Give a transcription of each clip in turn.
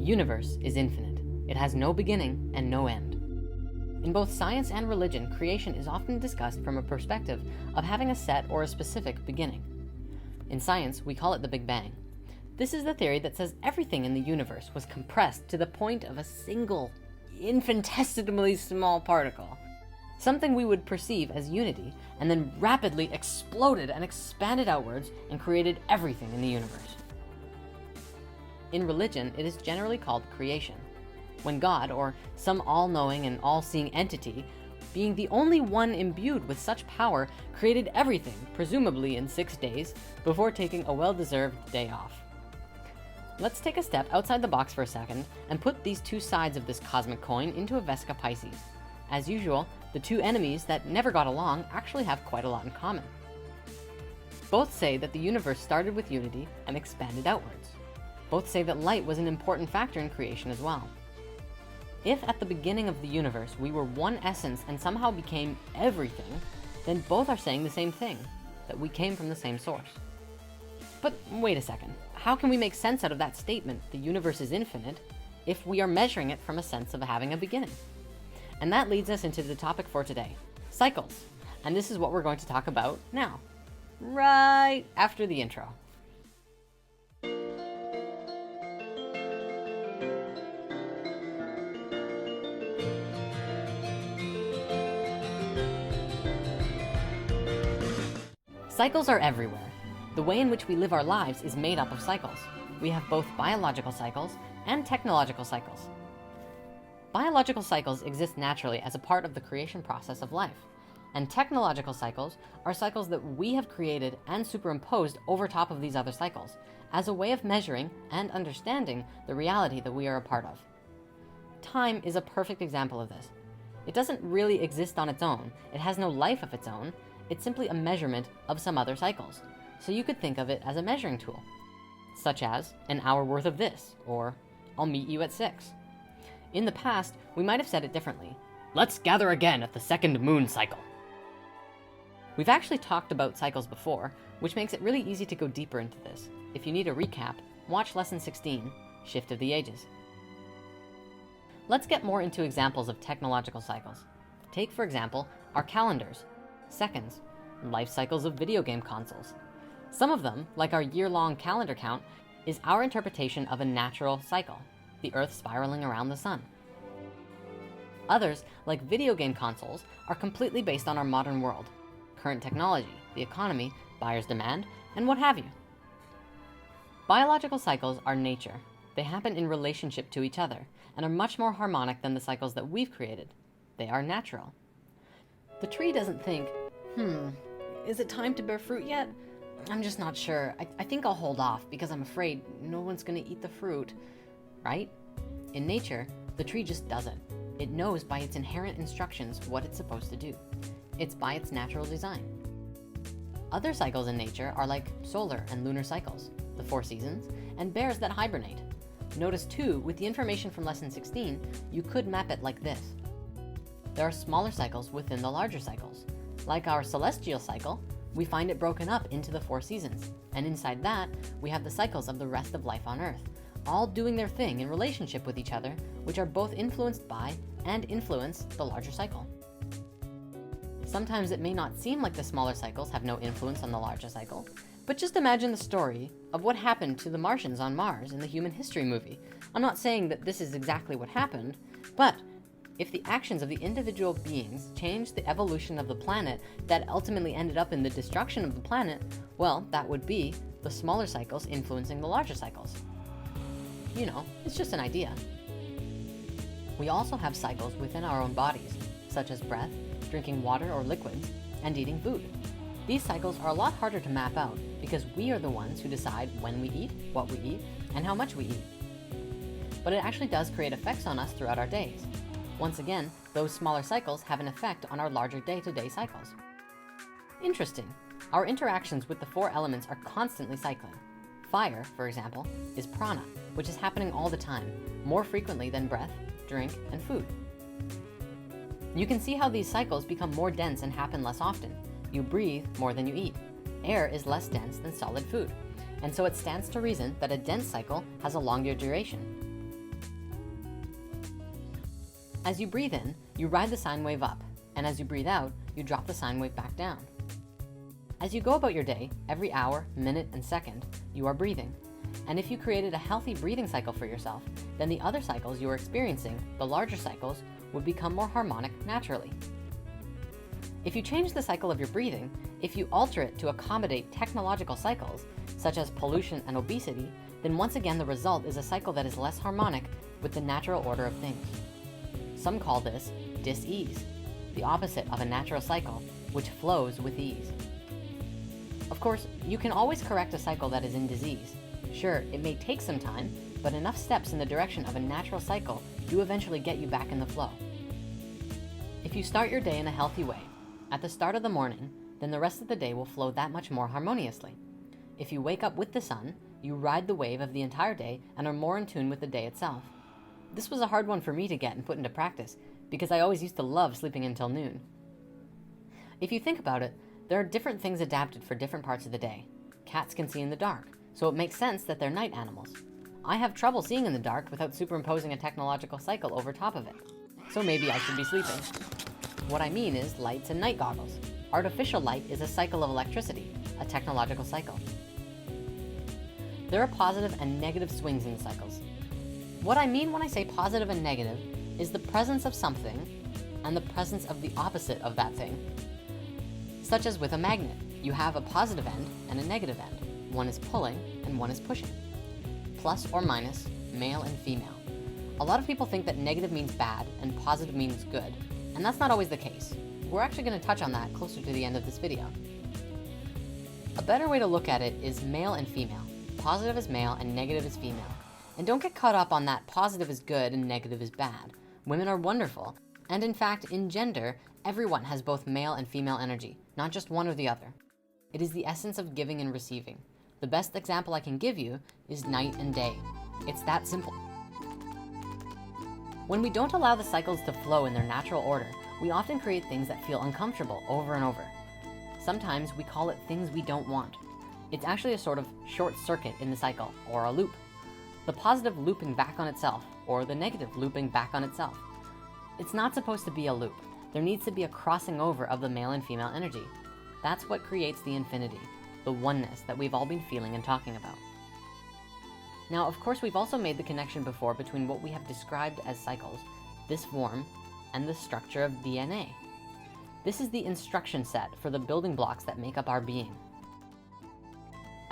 universe is infinite. It has no beginning and no end. In both science and religion, creation is often discussed from a perspective of having a set or a specific beginning. In science, we call it the Big Bang. This is the theory that says everything in the universe was compressed to the point of a single, infinitesimally small particle, something we would perceive as unity, and then rapidly exploded and expanded outwards and created everything in the universe. In religion, it is generally called creation, when God, or some all-knowing and all-seeing entity, being the only one imbued with such power, created everything, presumably in 6 days, before taking a well-deserved day off. Let's take a step outside the box for a second and put these two sides of this cosmic coin into a Vesica Pisces. As usual, the two enemies that never got along actually have quite a lot in common. Both say that the universe started with unity and expanded outwards. Both say that light was an important factor in creation as well. If at the beginning of the universe we were one essence and somehow became everything, then both are saying the same thing, that we came from the same source. But wait a second, how can we make sense out of that statement, the universe is infinite, if we are measuring it from a sense of having a beginning? And that leads us into the topic for today, cycles. And this is what we're going to talk about now, right after the intro. Cycles are everywhere. The way in which we live our lives is made up of cycles. We have both biological cycles and technological cycles. Biological cycles exist naturally as a part of the creation process of life, and technological cycles are cycles that we have created and superimposed over top of these other cycles as a way of measuring and understanding the reality that we are a part of. Time is a perfect example of this. It doesn't really exist on its own. It has no life of its own. It's simply a measurement of some other cycles. So you could think of it as a measuring tool, such as an hour worth of this, or I'll meet you at 6. In the past, we might have said it differently. Let's gather again at the second moon cycle. We've actually talked about cycles before, which makes it really easy to go deeper into this. If you need a recap, watch lesson 16, Shift of the Ages. Let's get more into examples of technological cycles. Take, for example, our calendars, seconds, life cycles of video game consoles. Some of them, like our year-long calendar count, is our interpretation of a natural cycle, the Earth spiraling around the sun. Others, like video game consoles, are completely based on our modern world, current technology, the economy, buyer's demand, and what have you. Biological cycles are nature. They happen in relationship to each other, and are much more harmonic than the cycles that we've created. They are natural. The tree doesn't think, is it time to bear fruit yet? I'm just not sure. I think I'll hold off because I'm afraid no one's gonna eat the fruit, right? In nature, the tree just doesn't. It knows by its inherent instructions what it's supposed to do. It's by its natural design. Other cycles in nature are like solar and lunar cycles, the 4 seasons, and bears that hibernate. Notice too, with the information from lesson 16, you could map it like this. There are smaller cycles within the larger cycles. Like our celestial cycle, we find it broken up into the 4 seasons, and inside that, we have the cycles of the rest of life on Earth, all doing their thing in relationship with each other, which are both influenced by and influence the larger cycle. Sometimes it may not seem like the smaller cycles have no influence on the larger cycle, but just imagine the story of what happened to the Martians on Mars in the Human History movie. I'm not saying that this is exactly what happened, but if the actions of the individual beings changed the evolution of the planet that ultimately ended up in the destruction of the planet, well, that would be the smaller cycles influencing the larger cycles. You know, it's just an idea. We also have cycles within our own bodies, such as breath, drinking water or liquids, and eating food. These cycles are a lot harder to map out because we are the ones who decide when we eat, what we eat, and how much we eat. But it actually does create effects on us throughout our days. Once again, those smaller cycles have an effect on our larger day-to-day cycles. Interesting. Our interactions with the 4 elements are constantly cycling. Fire, for example, is prana, which is happening all the time, more frequently than breath, drink, and food. You can see how these cycles become more dense and happen less often. You breathe more than you eat. Air is less dense than solid food, and so it stands to reason that a dense cycle has a longer duration. As you breathe in, you ride the sine wave up, and as you breathe out, you drop the sine wave back down. As you go about your day, every hour, minute, and second, you are breathing. And if you created a healthy breathing cycle for yourself, then the other cycles you are experiencing, the larger cycles, would become more harmonic naturally. If you change the cycle of your breathing, if you alter it to accommodate technological cycles, such as pollution and obesity, then once again the result is a cycle that is less harmonic with the natural order of things. Some call this dis-ease, the opposite of a natural cycle, which flows with ease. Of course, you can always correct a cycle that is in disease. Sure, it may take some time, but enough steps in the direction of a natural cycle do eventually get you back in the flow. If you start your day in a healthy way, at the start of the morning, then the rest of the day will flow that much more harmoniously. If you wake up with the sun, you ride the wave of the entire day and are more in tune with the day itself. This was a hard one for me to get and put into practice because I always used to love sleeping until noon. If you think about it, there are different things adapted for different parts of the day. Cats can see in the dark, so it makes sense that they're night animals. I have trouble seeing in the dark without superimposing a technological cycle over top of it, so maybe I should be sleeping. What I mean is lights and night goggles. Artificial light is a cycle of electricity, a technological cycle. There are positive and negative swings in the cycles. What I mean when I say positive and negative is the presence of something and the presence of the opposite of that thing. Such as with a magnet, you have a positive end and a negative end. One is pulling and one is pushing. Plus or minus, male and female. A lot of people think that negative means bad and positive means good, and that's not always the case. We're actually going to touch on that closer to the end of this video. A better way to look at it is male and female. Positive is male and negative is female. And don't get caught up on that positive is good and negative is bad. Women are wonderful. And in fact, in gender, everyone has both male and female energy, not just one or the other. It is the essence of giving and receiving. The best example I can give you is night and day. It's that simple. When we don't allow the cycles to flow in their natural order, we often create things that feel uncomfortable over and over. Sometimes we call it things we don't want. It's actually a sort of short circuit in the cycle, or a loop. The positive looping back on itself, or the negative looping back on itself. It's not supposed to be a loop. There needs to be a crossing over of the male and female energy. That's what creates the infinity, the oneness that we've all been feeling and talking about. Now, of course, we've also made the connection before between what we have described as cycles, this form, and the structure of DNA. This is the instruction set for the building blocks that make up our being.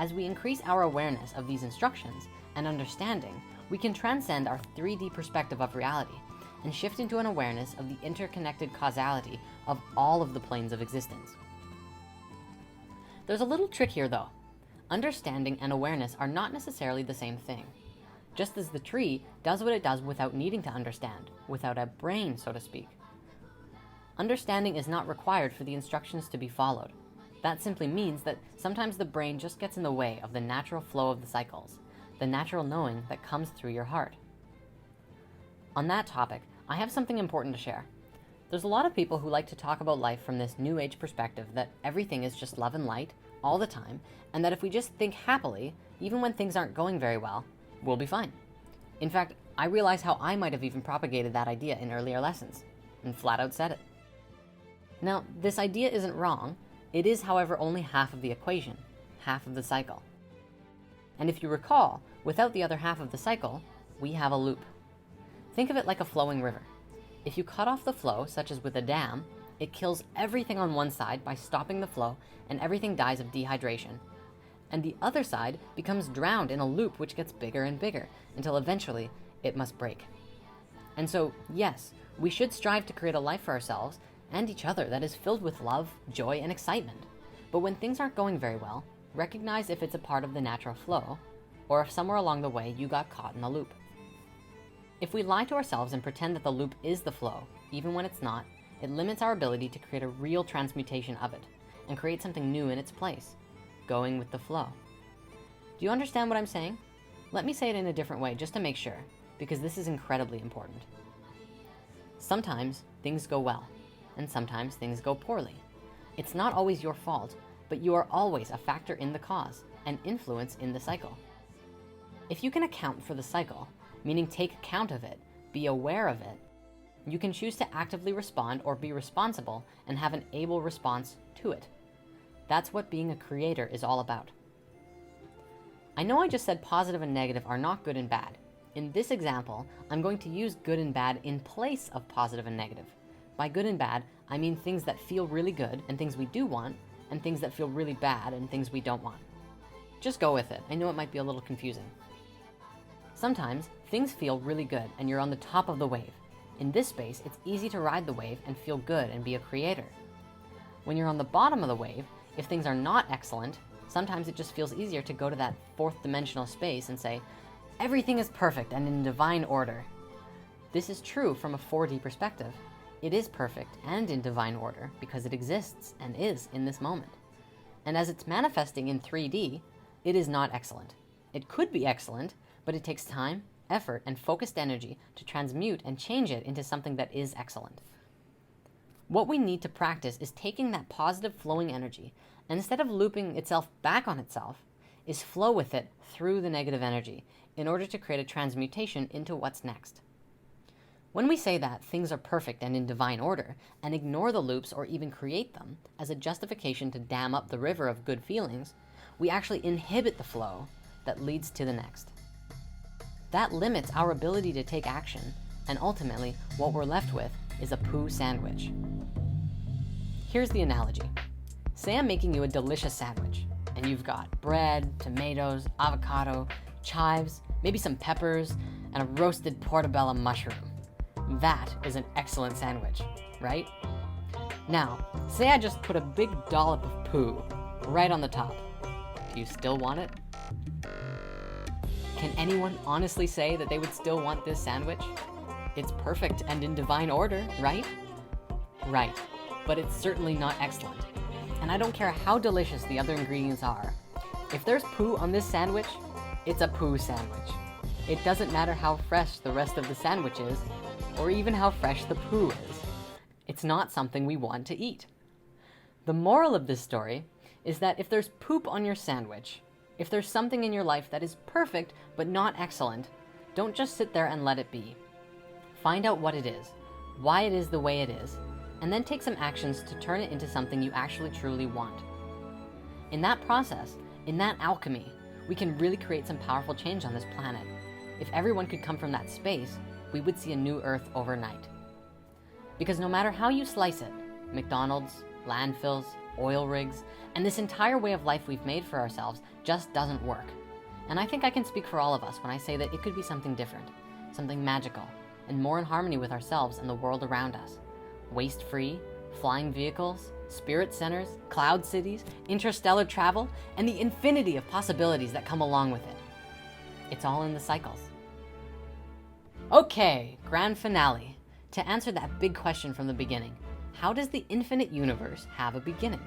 As we increase our awareness of these instructions and understanding, we can transcend our 3D perspective of reality and shift into an awareness of the interconnected causality of all of the planes of existence. There's a little trick here though. Understanding and awareness are not necessarily the same thing. Just as the tree does what it does without needing to understand, without a brain, so to speak. Understanding is not required for the instructions to be followed. That simply means that sometimes the brain just gets in the way of the natural flow of the cycles, the natural knowing that comes through your heart. On that topic, I have something important to share. There's a lot of people who like to talk about life from this new age perspective that everything is just love and light all the time, and that if we just think happily, even when things aren't going very well, we'll be fine. In fact, I realize how I might have even propagated that idea in earlier lessons, and flat out said it. Now, this idea isn't wrong. It is, however, only half of the equation, half of the cycle. And if you recall, without the other half of the cycle, we have a loop. Think of it like a flowing river. If you cut off the flow, such as with a dam, it kills everything on one side by stopping the flow, and everything dies of dehydration. And the other side becomes drowned in a loop which gets bigger and bigger, until eventually it must break. And so, yes, we should strive to create a life for ourselves and each other that is filled with love, joy, and excitement. But when things aren't going very well, recognize if it's a part of the natural flow, or if somewhere along the way you got caught in a loop. If we lie to ourselves and pretend that the loop is the flow, even when it's not, it limits our ability to create a real transmutation of it and create something new in its place, going with the flow. Do you understand what I'm saying? Let me say it in a different way just to make sure, because this is incredibly important. Sometimes things go well, and sometimes things go poorly. It's not always your fault, but you are always a factor in the cause and influence in the cycle. If you can account for the cycle, meaning take account of it, be aware of it, You can choose to actively respond or be responsible and have an able response to it. That's what being a creator is all about. I know I just said positive and negative are not good and bad. In this example, I'm going to use good and bad in place of positive and negative. By good and bad, I mean things that feel really good and things we do want, and things that feel really bad and things we don't want. Just go with it. I know it might be a little confusing. Sometimes things feel really good and you're on the top of the wave. In this space, it's easy to ride the wave and feel good and be a creator. When you're on the bottom of the wave, if things are not excellent, sometimes it just feels easier to go to that fourth dimensional space and say, everything is perfect and in divine order. This is true from a 4D perspective. It is perfect and in divine order because it exists and is in this moment. And as it's manifesting in 3D, it is not excellent. It could be excellent, but it takes time, effort, and focused energy to transmute and change it into something that is excellent. What we need to practice is taking that positive flowing energy, and instead of looping itself back on itself, is flow with it through the negative energy in order to create a transmutation into what's next. When we say that things are perfect and in divine order, and ignore the loops or even create them as a justification to dam up the river of good feelings, we actually inhibit the flow that leads to the next. That limits our ability to take action, and ultimately, what we're left with is a poo sandwich. Here's the analogy. Say I'm making you a delicious sandwich, and you've got bread, tomatoes, avocado, chives, maybe some peppers, and a roasted portobello mushroom. That is an excellent sandwich, right? Now, say I just put a big dollop of poo right on the top. Do you still want it? Can anyone honestly say that they would still want this sandwich? It's perfect and in divine order, right? Right, but it's certainly not excellent. And I don't care how delicious the other ingredients are. If there's poo on this sandwich, it's a poo sandwich. It doesn't matter how fresh the rest of the sandwich is, or even how fresh the poo is. It's not something we want to eat. The moral of this story is that if there's poop on your sandwich, if there's something in your life that is perfect but not excellent, don't just sit there and let it be. Find out what it is, why it is the way it is, and then take some actions to turn it into something you actually truly want. In that process, in that alchemy, we can really create some powerful change on this planet. If everyone could come from that space, we would see a new Earth overnight. Because no matter how you slice it, McDonald's, landfills, oil rigs, and this entire way of life we've made for ourselves just doesn't work. And I think I can speak for all of us when I say that it could be something different, something magical, and more in harmony with ourselves and the world around us. Waste-free, flying vehicles, spirit centers, cloud cities, interstellar travel, and the infinity of possibilities that come along with it. It's all in the cycles. Okay, grand finale. To answer that big question from the beginning, how does the infinite universe have a beginning?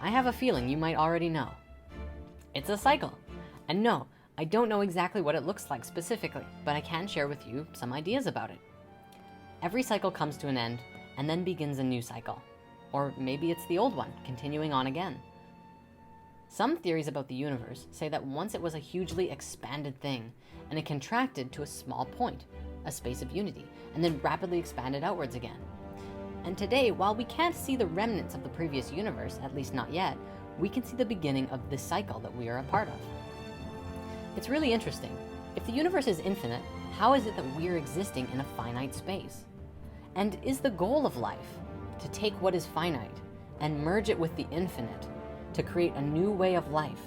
I have a feeling you might already know. It's a cycle. And no, I don't know exactly what it looks like specifically, but I can share with you some ideas about it. Every cycle comes to an end and then begins a new cycle. Or maybe it's the old one, continuing on again. Some theories about the universe say that once it was a hugely expanded thing, and it contracted to a small point, a space of unity, and then rapidly expanded outwards again. And today, while we can't see the remnants of the previous universe, at least not yet, we can see the beginning of this cycle that we are a part of. It's really interesting. If the universe is infinite, how is it that we're existing in a finite space? And is the goal of life to take what is finite and merge it with the infinite to create a new way of life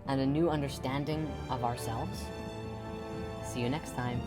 and a new understanding of ourselves? See you next time.